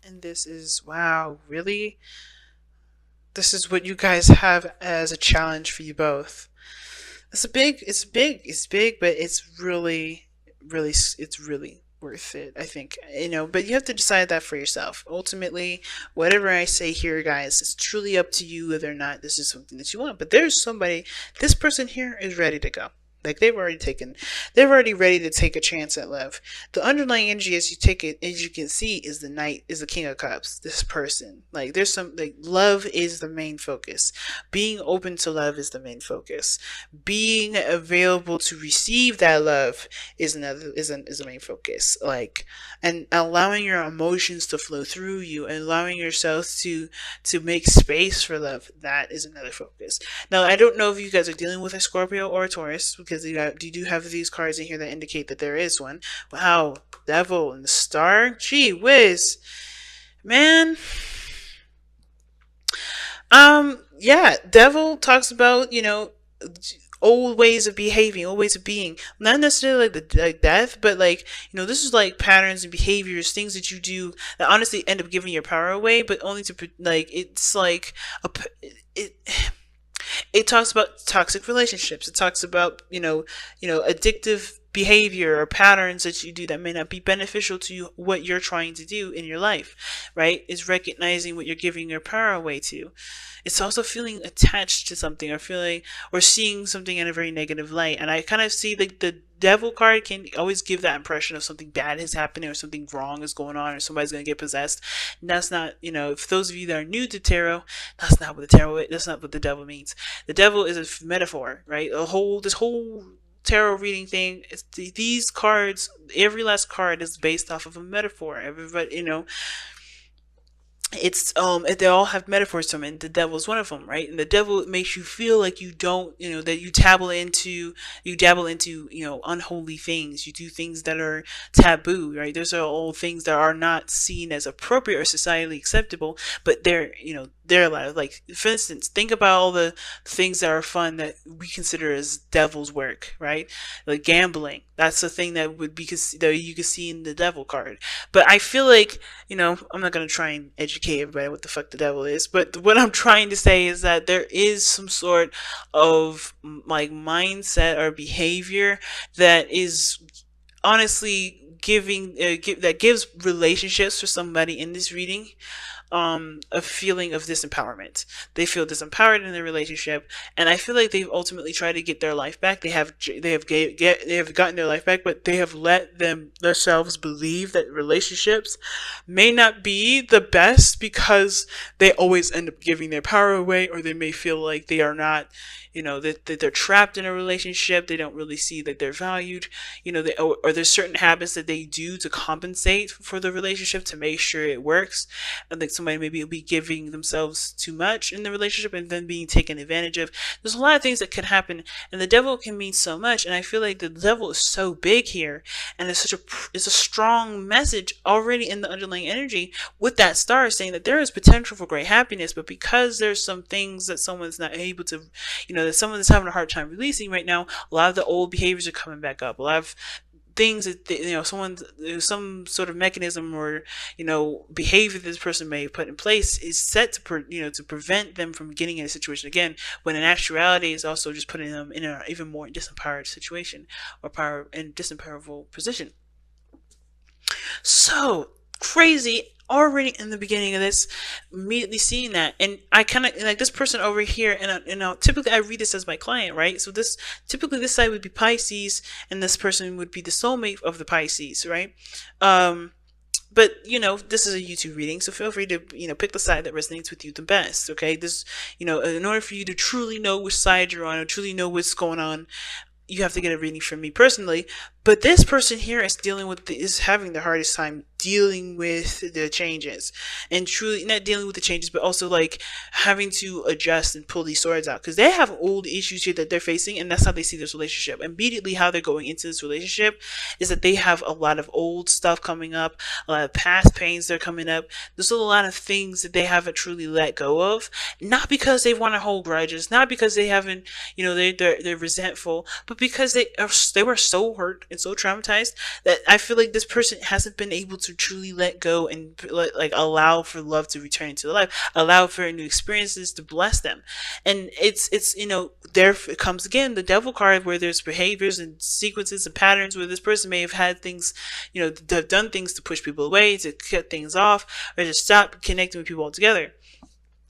And this is, wow, really? This is what you guys have as a challenge for you both. It's big, but it's really worth it, I think. But you have to decide that for yourself. Ultimately, whatever I say here, guys, it's truly up to you whether or not this is something that you want. But this person here is ready to go. Like they're already ready to take a chance at love. The underlying energy, as you take it, as you can see, is the knight, is the king of cups. This person, like there's some, like love is the main focus. Being open to love is the main focus. Being available to receive that love is the main focus. Like, and allowing your emotions to flow through you, and allowing yourself to make space for love. That is another focus. Now, I don't know if you guys are dealing with a Scorpio or a Taurus, because you do have these cards in here that indicate that there is one. Wow, Devil and the Star. Gee whiz, man. Yeah, Devil talks about, old ways of behaving, old ways of being. Not necessarily like death, but like, this is like patterns and behaviors, things that you do that honestly end up giving your power away, but only to like it's like a it it talks about toxic relationships. It talks about, addictive behavior or patterns that you do that may not be beneficial to you, what you're trying to do in your life, right? It's recognizing what you're giving your power away to. It's also feeling attached to something, or feeling or seeing something in a very negative light. And I kind of see like the devil card can always give that impression of something bad is happening, or something wrong is going on, or somebody's going to get possessed. And that's not, if those of you that are new to tarot, that's not what the devil means. The devil is a metaphor, right? This whole tarot reading thing, these cards, every last card is based off of a metaphor. Everybody, they all have metaphors to them, and the devil's one of them, right? And the devil makes you feel like you don't, that you dabble into unholy things. You do things that are taboo, right? Those are all things that are not seen as appropriate or societally acceptable, but they're allowed. Like, for instance, think about all the things that are fun that we consider as devil's work, right? Like gambling. That's the thing that would be that you could see in the devil card. But I feel like, I'm not gonna try and educate everybody what the fuck the devil is. But what I'm trying to say is that there is some sort of like mindset or behavior that is honestly that gives relationships for somebody in this reading a feeling of disempowerment. They feel disempowered in their relationship, and I feel like they've ultimately tried to get their life back. They have gotten their life back, but they have let themselves believe that relationships may not be the best, because they always end up giving their power away, or they may feel like they are not, that they're trapped in a relationship. They don't really see that they're valued, or there's certain habits that they do to compensate for the relationship to make sure it works. I think somebody maybe will be giving themselves too much in the relationship and then being taken advantage of. There's a lot of things that could happen, and the devil can mean so much. And I feel like the devil is so big here, and it's a strong message already in the underlying energy, with that star saying that there is potential for great happiness, but because there's some things that someone's not able to, that someone is having a hard time releasing right now, a lot of the old behaviors are coming back up. A lot of things that some sort of mechanism or behavior that this person may put in place is set to prevent them from getting in a situation again, when in actuality is also just putting them in an even more disempowered situation, or power and disempowerable position. So crazy already in the beginning of this, immediately seeing that. And I kind of like this person over here, and typically I read this as my client, right? So this side would be Pisces, and this person would be the soulmate of the Pisces, right? But this is a YouTube reading, so feel free to pick the side that resonates with you the best. Okay, this in order for you to truly know which side you're on, or truly know what's going on, you have to get a reading from me personally. But this person here is having the hardest time dealing with the changes, and truly not dealing with the changes, but also like having to adjust and pull these swords out, because they have old issues here that they're facing, and that's how they see this relationship. Immediately, how they're going into this relationship is that they have a lot of old stuff coming up, a lot of past pains that are coming up. There's a lot of things that they haven't truly let go of, not because they want to hold grudges, not because they haven't, they're resentful, but because they were so hurt and so traumatized that I feel like this person hasn't been able to truly let go and like allow for love to return into their life, allow for new experiences to bless them. And it's there it comes again, the devil card, where there's behaviors and sequences and patterns where this person may have had things, have done things to push people away, to cut things off, or to stop connecting with people altogether.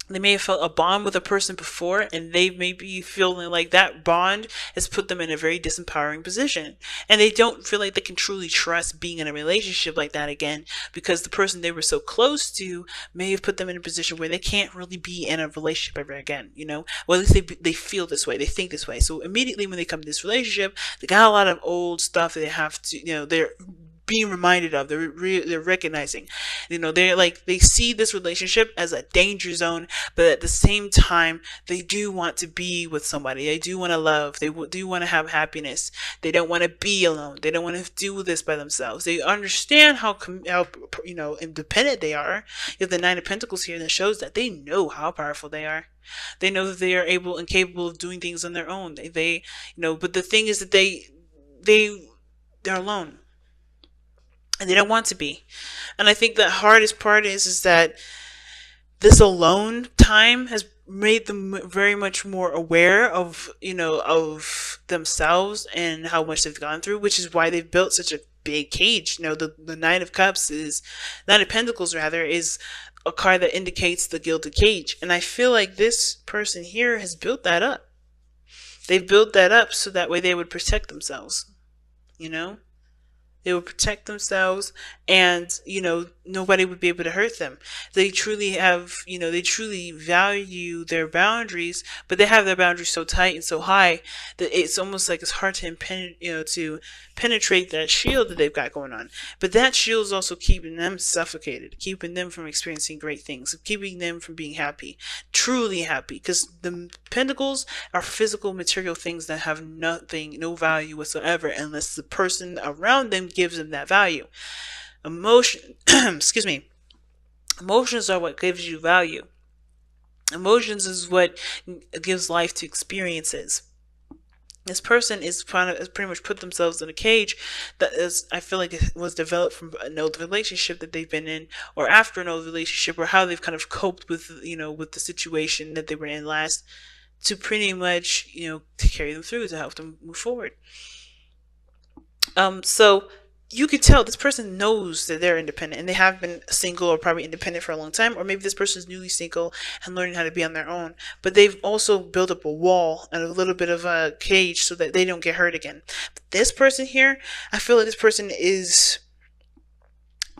They may have felt a bond with a person before, and they may be feeling like that bond has put them in a very disempowering position. And they don't feel like they can truly trust being in a relationship like that again, because the person they were so close to may have put them in a position where they can't really be in a relationship ever again, Well, at least they feel this way, they think this way. So immediately when they come to this relationship, they got a lot of old stuff that they have to, they're being reminded of, they're recognizing, they're like, they see this relationship as a danger zone, but at the same time they do want to be with somebody, they do want to love, they do want to have happiness, they don't want to be alone, they don't want to do this by themselves, they understand how independent they are. You have the Nine of Pentacles here that shows that they know how powerful they are. They know that they are able and capable of doing things on their own. But the thing is that they're alone. And they don't want to be. And I think the hardest part is that this alone time has made them very much more aware of, of themselves and how much they've gone through, which is why they've built such a big cage. The Nine of Pentacles rather, is a card that indicates the gilded cage. And I feel like this person here has built that up. They've built that up so that way they would protect themselves, They would protect themselves, and, nobody would be able to hurt them. They truly have, they truly value their boundaries, but they have their boundaries so tight and so high that it's almost like it's hard to to penetrate that shield that they've got going on. But that shield is also keeping them suffocated, keeping them from experiencing great things, keeping them from being happy, truly happy, because the pentacles are physical, material things that have no value whatsoever unless the person around them gives them that value. Excuse me. Emotions are what gives you value. Emotions is what gives life to experiences. This person is pretty much put themselves in a cage that is, I feel like, it was developed from an old relationship that they've been in, or after an old relationship, or how they've kind of coped with, with the situation that they were in last, to pretty much, to carry them through, to help them move forward. So you could tell this person knows that they're independent, and they have been single or probably independent for a long time, or maybe this person is newly single and learning how to be on their own, but they've also built up a wall and a little bit of a cage so that they don't get hurt again. But this person here, I feel like this person here's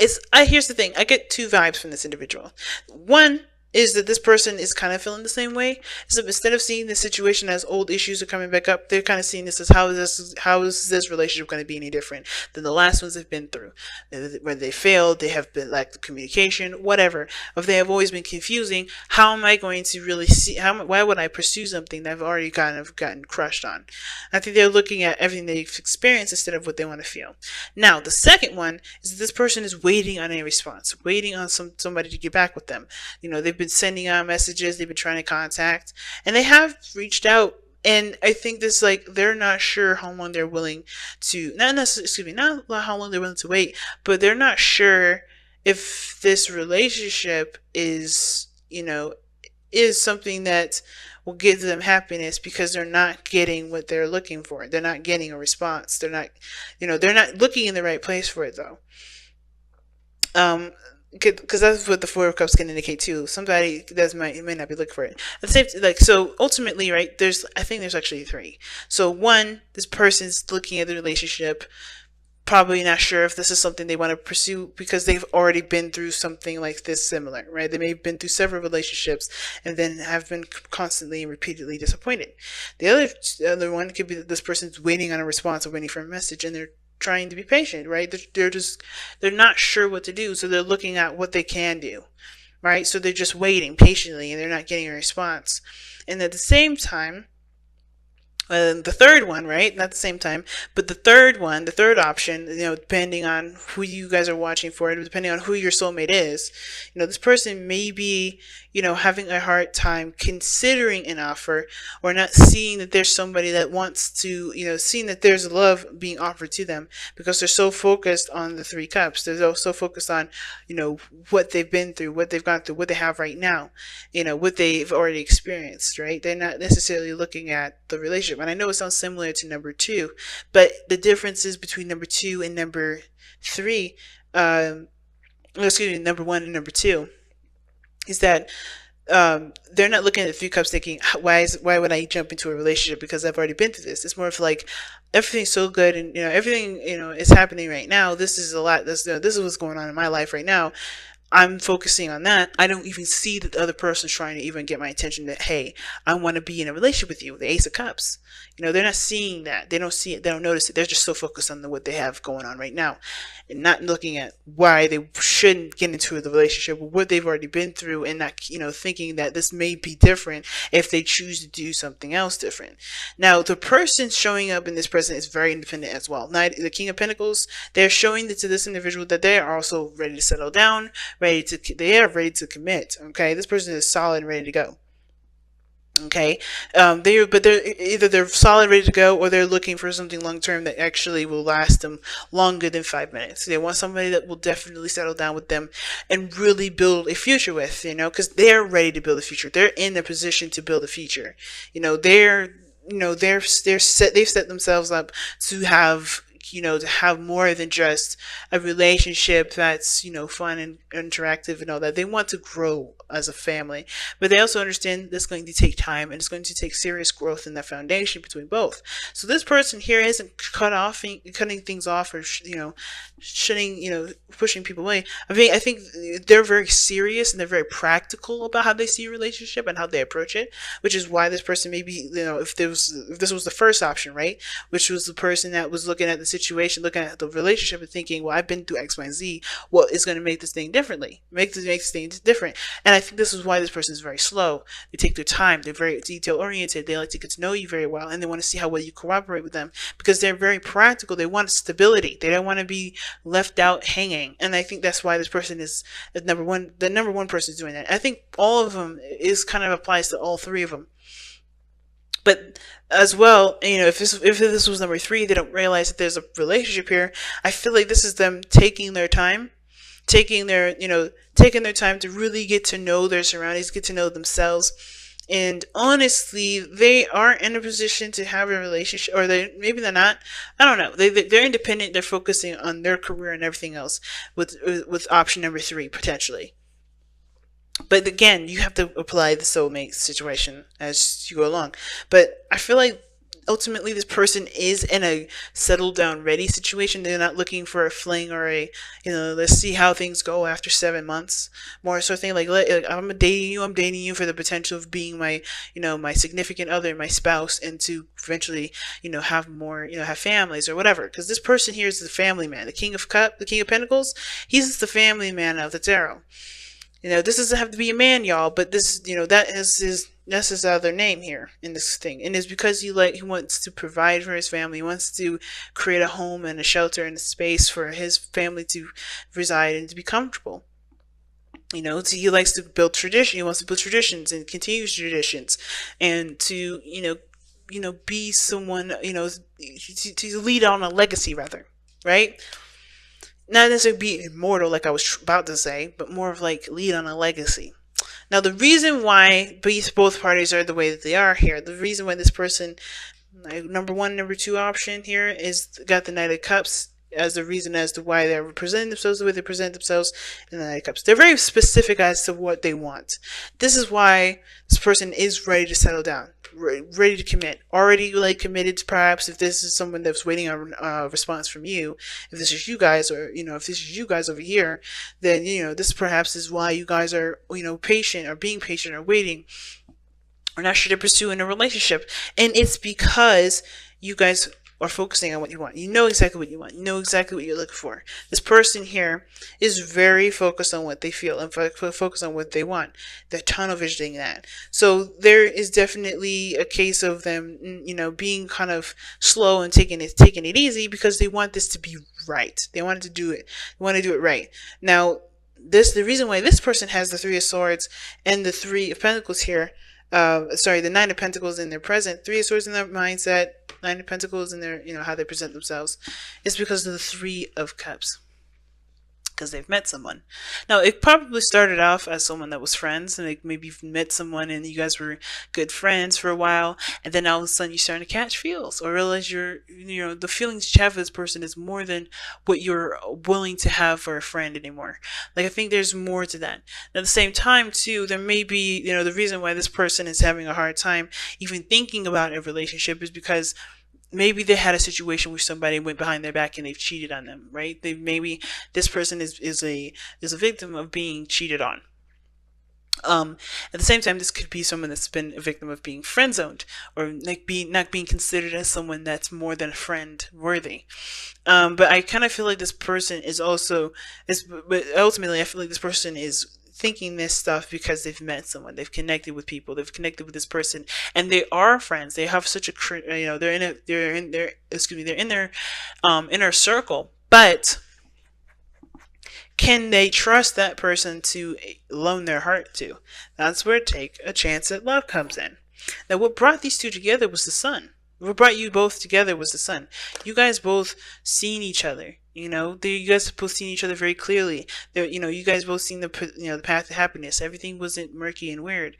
the thing, I get two vibes from this individual. One is that this person is kind of feeling the same way. So instead of seeing the situation as old issues are coming back up, they're kind of seeing this as how is this relationship going to be any different than the last ones they've been through? Whether they failed, they have been lack of communication, whatever. If they have always been confusing, how am I going to really see? Why would I pursue something that I've already kind of gotten crushed on? I think they're looking at everything they've experienced instead of what they want to feel. Now, the second one is that this person is waiting on a response, waiting on somebody to get back with them. They've been sending out messages, they've been trying to contact, and they have reached out, and I think this, like, they're not sure how long they're willing to, not how long they're willing to wait, but they're not sure if this relationship is something that will give them happiness, because they're not getting what they're looking for. They're not getting a response. They're not looking in the right place for it, though. Because that's what the Four of Cups can indicate too. Somebody may not be looking for it. At the same, so ultimately, right? I think there's actually three. So one, this person's looking at the relationship, probably not sure if this is something they want to pursue, because they've already been through something like this similar, right? They may have been through several relationships and then have been constantly and repeatedly disappointed. The other one could be that this person's waiting on a response or waiting for a message, and they're trying to be patient, right? They're not sure what to do, so they're looking at what they can do, right? So they're just waiting patiently, and they're not getting a response. And at the same time, The third one, right? Not the same time, but the third one, the third option, depending on who you guys are watching for, depending on who your soulmate is, this person may be, having a hard time considering an offer, or not seeing that there's somebody that wants to, seeing that there's love being offered to them, because they're so focused on the three cups. They're so focused on, what they've been through, what they've gone through, what they have right now, what they've already experienced, right? They're not necessarily looking at the relationship. And I know it sounds similar to number two, but the differences between number two and number three, excuse me, number one and number two, is that they're not looking at three cups thinking, why would I jump into a relationship because I've already been through this. It's more of like, everything's so good, and everything is happening right now. This is a lot. This is what's going on in my life right now. I'm focusing on that. I don't even see that the other person's trying to even get my attention that, hey, I want to be in a relationship with you, the Ace of Cups. They're not seeing that. They don't see it. They don't notice it. They're just so focused on what they have going on right now, and not looking at why they shouldn't get into the relationship, or what they've already been through, and not, thinking that this may be different if they choose to do something else different. Now, the person showing up in this present is very independent as well. Now, the King of Pentacles, they're showing to this individual that they are also ready to settle down, they are ready to commit. Okay, this person is solid and ready to go. Okay, they're solid, ready to go, or they're looking for something long term that actually will last them longer than 5 minutes. They want somebody that will definitely settle down with them and really build a future with, because they're ready to build a future. They're in a position to build a future. They've set themselves up to have, to have more than just a relationship that's, fun and interactive and all that. They want to grow as a family, but they also understand that's going to take time, and it's going to take serious growth in that foundation between both. So this person here isn't cutting things off, or, shutting, pushing people away. I think they're very serious, and they're very practical about how they see a relationship and how they approach it, which is why this person maybe, if this was the first option, right, which was the person that was looking at the situation, looking at the relationship, and thinking, well, I've been through X, Y, and Z. What is going to make this thing make this thing different? And I think this is why this person is very slow. They take their time. They're very detail oriented. They like to get to know you very well, and they want to see how well you cooperate with them, because they're very practical. They want stability. They don't want to be left out hanging. And I think that's why this person is number one. The number one person is doing that. I think all of them is kind of applies to all three of them. But as well, if this was number three, they don't realize that there's a relationship here. I feel like this is them taking their time, taking their time to really get to know their surroundings, get to know themselves. And honestly, they aren't in a position to have a relationship, or maybe they're not. I don't know. They're independent. They're focusing on their career and everything else with option number three, potentially. But again, you have to apply the soulmate situation as you go along. But I feel like ultimately this person is in a settle down ready situation. They're not looking for a fling or a, let's see how things go after 7 months. More so thing like, I'm dating you for the potential of being my, my significant other, my spouse, and to eventually, have more, have families or whatever. Because this person here is the family man. The King of Pentacles, he's the family man of the tarot. This doesn't have to be a man, y'all, but this, that's his other name here in this thing. And it's because he wants to provide for his family. He wants to create a home and a shelter and a space for his family to reside and to be comfortable. So he likes to build tradition. He wants to build traditions and continue traditions, and to, be someone, to lead on a legacy, rather, right? Not necessarily be immortal, like I was about to say, but more of like lead on a legacy. Now, the reason why both parties are the way that they are here, the reason why this person, number one, number two option here, is got the Knight of Cups as the reason as to why they're presenting themselves the way they present themselves in the Knight of Cups. They're very specific as to what they want. This is why this person is ready to settle down, ready to commit, already committed, perhaps, if this is someone that's waiting on a response from you. If this is you guys, or if this is you guys over here, then this perhaps is why you guys are patient, or being patient, or waiting, or not sure to pursue in a relationship. And it's because you guys or focusing on what you want. You know exactly what you want. You know exactly what you're looking for. This person here is very focused on what they feel and focused on what they want. They're tunnel visioning that. So there is definitely a case of them, being kind of slow and taking it easy because they want this to be right. They want to do it. They want to do it right. Now, the reason why this person has the Three of Swords and the Three of Pentacles here, the Nine of Pentacles in their present, Three of Swords in their mindset, Nine of Pentacles in their, how they present themselves, is because of the Three of Cups. Because they've met someone. Now, it probably started off as someone that was friends, and like maybe you've met someone and you guys were good friends for a while, and then all of a sudden you're starting to catch feels, or realize the feelings you have for this person is more than what you're willing to have for a friend anymore. Like, I think there's more to that. At the same time, too, there may be, the reason why this person is having a hard time even thinking about a relationship is because maybe they had a situation where somebody went behind their back and they've cheated on them, right? Maybe this person is a victim of being cheated on. At the same time, this could be someone that's been a victim of being friend zoned, or like not being considered as someone that's more than friend worthy. But I kind of feel like this person but ultimately I feel like this person is thinking this stuff because they've met someone, they've connected with people, they've connected with this person, and they are friends. They have such a, they're in their inner circle, but can they trust that person to loan their heart to? That's where Take a Chance at Love comes in. Now, what brought these two together was the sun. What brought you both together was the sun. You guys both seen each other. You guys both seen each other very clearly. You guys both seen the path to happiness. Everything wasn't murky and weird,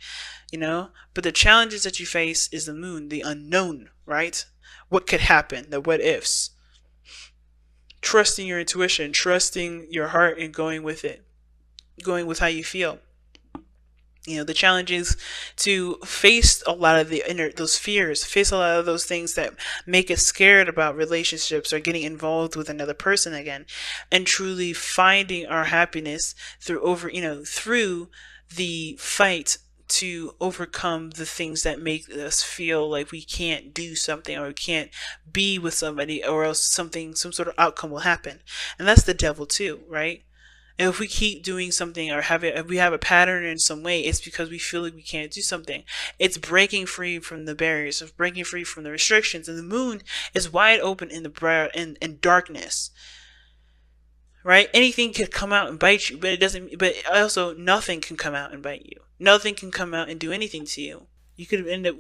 But the challenges that you face is the moon, the unknown, right? What could happen? The what ifs. Trusting your intuition, trusting your heart, and going with it, going with how you feel. The challenge is to face a lot of those fears, face a lot of those things that make us scared about relationships or getting involved with another person again, and truly finding our happiness through the fight to overcome the things that make us feel like we can't do something or we can't be with somebody, or else some sort of outcome will happen. And that's the devil too, right? And if we keep doing something or if we have a pattern in some way, it's because we feel like we can't do something. It's breaking free from the barriers, of breaking free from the restrictions. And the moon is wide open in in darkness, right? Anything could come out and bite you, but it doesn't. But also, nothing can come out and bite you. Nothing can come out and do anything to you. You could end up,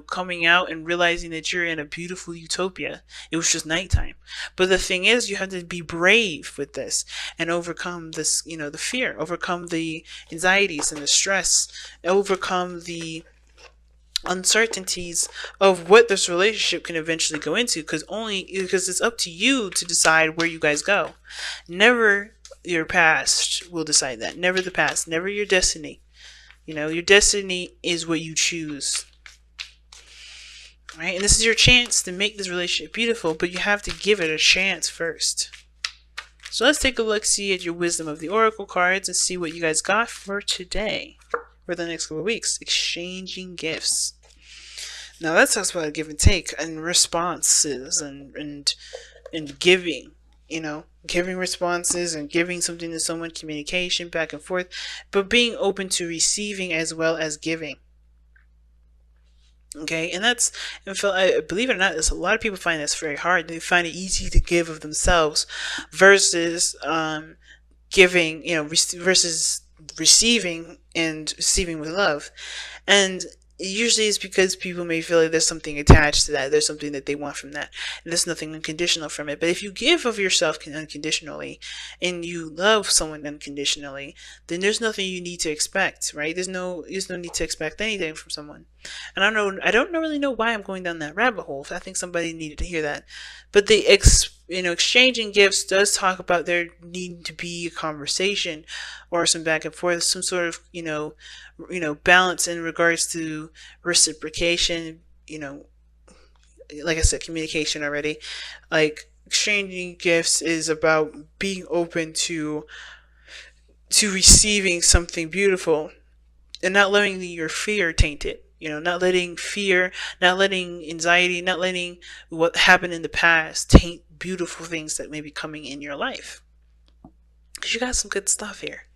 coming out and realizing that you're in a beautiful utopia. It was just nighttime. But the thing is, you have to be brave with this and overcome this, the fear, overcome the anxieties and the stress, overcome the uncertainties of what this relationship can eventually go into, because it's up to you to decide where you guys go. Never your past will decide that. Never the past. Never your destiny. Your destiny is what you choose. Right? And this is your chance to make this relationship beautiful, but you have to give it a chance first. So let's take a look-see at your wisdom of the oracle cards and see what you guys got for today, for the next couple of weeks. Exchanging gifts. Now that talks about give and take and responses and giving. Giving responses and giving something to someone, communication back and forth, but being open to receiving as well as giving. Okay, and I believe it or not, a lot of people find that's very hard. They find it easy to give of themselves versus giving, versus receiving and receiving with love. And usually it's because people may feel like there's something attached to that. There's something that they want from that. And there's nothing unconditional from it. But if you give of yourself unconditionally and you love someone unconditionally, then there's nothing you need to expect, right? There's no need to expect anything from someone. And I don't really know why I'm going down that rabbit hole. I think somebody needed to hear that. But the exchanging gifts does talk about there needing to be a conversation or some back and forth, some sort of, balance in regards to reciprocation, like I said, communication already. Like, exchanging gifts is about being open to receiving something beautiful and not letting your fear taint it. not letting fear, not letting anxiety, not letting what happened in the past taint beautiful things that may be coming in your life. Because you got some good stuff here.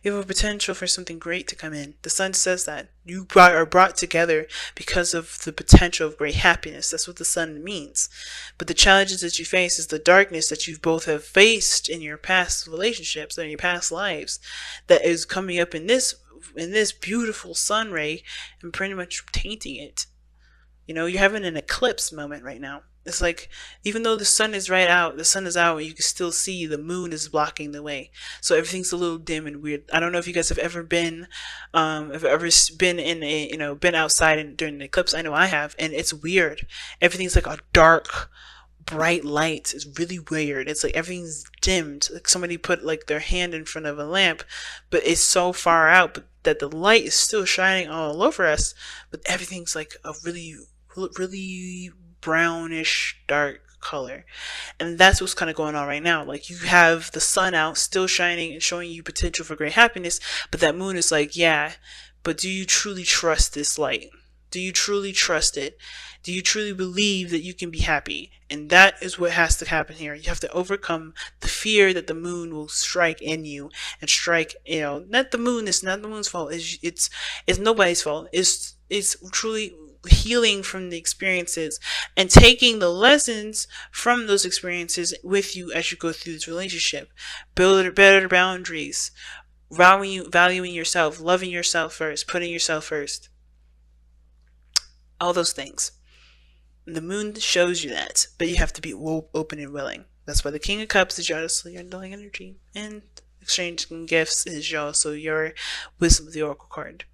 You have a potential for something great to come in. The sun says that are brought together because of the potential of great happiness. That's what the sun means. But the challenges that you face is the darkness that you both have faced in your past relationships and your past lives that is coming up in this beautiful sun ray and pretty much tainting it. You're having an eclipse moment right now. It's like, even though the sun is the sun is out, and you can still see the moon is blocking the way. So everything's a little dim and weird. I don't know if you guys have ever been, been in been outside during the eclipse. I know I have, and it's weird. Everything's like a dark, bright light. It's really weird. It's like everything's dimmed. Like somebody put like their hand in front of a lamp, but it's so far out, but that the light is still shining all over us. But everything's like a really brownish dark color. And that's what's kind of going on right now. Like, you have the sun out, still shining and showing you potential for great happiness, but that moon is like, yeah, but do you truly trust this light? Do you truly trust it? Do you truly believe that you can be happy? And that is what has to happen here. You have to overcome the fear that the moon will strike in you and strike, not the moon. It's not the moon's fault. It's nobody's fault. It's truly healing from the experiences and taking the lessons from those experiences with you as you go through this relationship. Build better boundaries, valuing yourself, loving yourself first, putting yourself first. All those things. The moon shows you that, but you have to be open and willing. That's why the King of Cups is also your undying energy, and exchanging gifts is also your Wisdom of the Oracle card.